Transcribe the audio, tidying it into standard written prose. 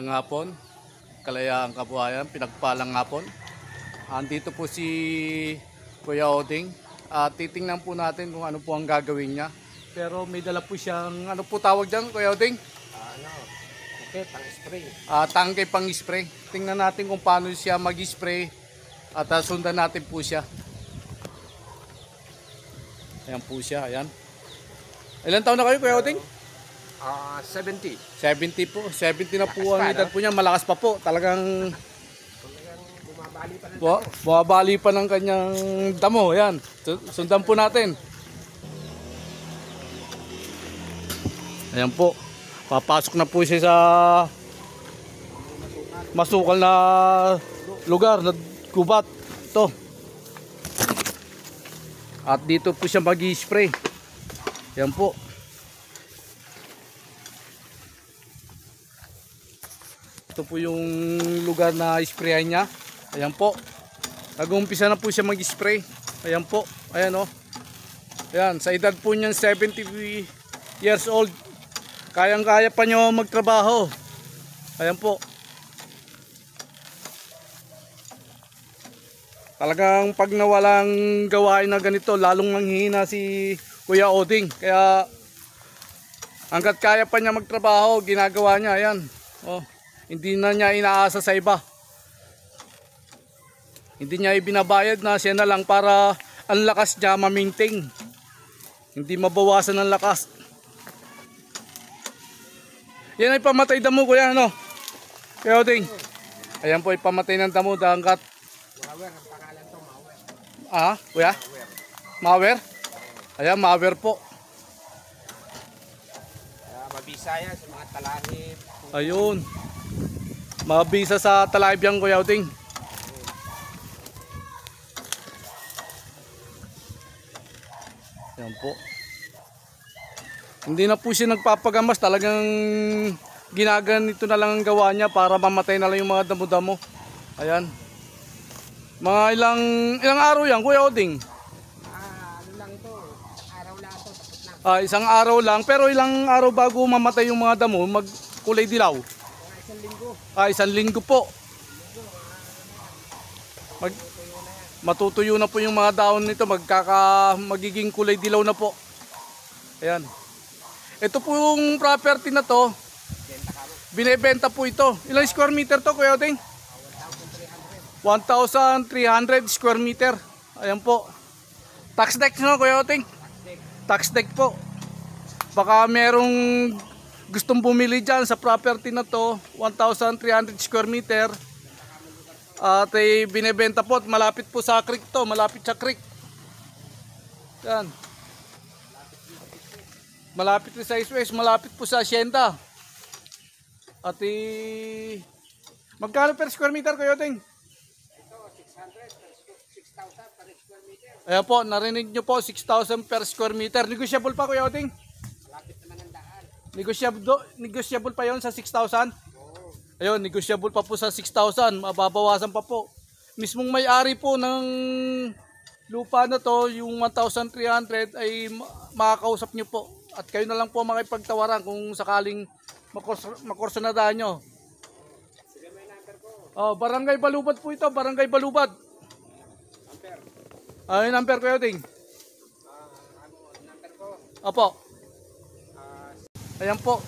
Magandang hapon, kalayaan kabuhayan, pinagpalang hapon. Andito po si Kuya Oding at titingnan po natin kung ano po ang gagawin niya. Pero may dala po siyang, ano po tawag dyan Kuya Oding? Okay, pang-spray. Tangke pang spray. Tingnan natin kung paano siya mag-spray at sundan natin po siya. Ayan po siya, ayan. Ilan taon na kayo Kuya Oding? 70. 70 po. 70 na po Malakas ang pa, edad no? po niya. Malakas pa po. Talagang Bumabali pa ng bumabali pa ng kanyang damo. Yan. Sundan po natin. Ayan po. Papasok na po siya sa masukal na lugar na gubat. Ito. At dito po siya mag-spray. Ayan po. Ito po yung lugar na sprayan niya. Ayan po. Nag-uumpisa na po siya mag-spray. Ayan po. Ayan o. Ayan. Sa edad po niyan 70 years old. Kayang-kaya pa nyo magtrabaho. Ayan po. Talagang pag nawalang gawain na ganito, lalong manghihina si Kuya Oding. Kaya hanggat kaya pa niya magtrabaho, ginagawa niya. Ayan. Oh. Hindi na niya inaasa sa iba. Hindi niya ibinabayad na siya na lang para ang lakas niya ma-maintain. Hindi mabawasan ang lakas. Yan ay pamatay damo kuya ano? Kuya Oding. Ayan po ay pamatay ng damo hanggat Mawer, ang pangalan to, Mawer. Kuya? Mawer? Ayan, Mawer po. Mabisa yan sa mga talahib. Ayun. Mabisa sa talahib Kuya Oding. Yan po. Hindi na po siya nagpapagamas. Talagang ginaganito na lang ang gawa niya para mamatay na lang yung mga damo-damo. Ayan. Mga ilang araw yan Kuya Oding? Ano lang to, araw lang to, tapos na. Isang araw lang. Pero ilang araw bago mamatay yung mga damo, magkulay dilaw? Mga isang linggo. Isang linggo po. Matutuyo na po yung mga dahon nito, magiging kulay dilaw na po. Ayan. Ito po yung property na to. Binebenta po ito. Ilang square meter to Kuya Oding? 1,300 square meter. Ayan po. Tax deck no Kuya Oding? Tax deck po. Baka merong gustong bumili dyan sa property na to, 1,300 square meter. At binebenta po at malapit po sa creek to, malapit sa creek. Yan. Malapit po sa East West, malapit po sa Hacienda. At magkano per square meter Kuya Oding? Ito, 6,000 per square meter. Ayan po, narinig nyo po, 6,000 per square meter. Negotiable pa Kuya Oding? Malapit naman ang daan. Negotiable pa yon sa 6,000? Ayun, negotiable pa po sa 6,000. Mababawasan pa po. Mismong may-ari po ng lupa na to, yung 1,300 ay makakausap nyo po. At kayo na lang po makipagtawaran kung sakaling makursunadahan nyo. Sige, may number ko. Barangay Balubad po ito, Barangay Balubad. Number. Yung number ko yun. Number ko. Opo. Ayan po.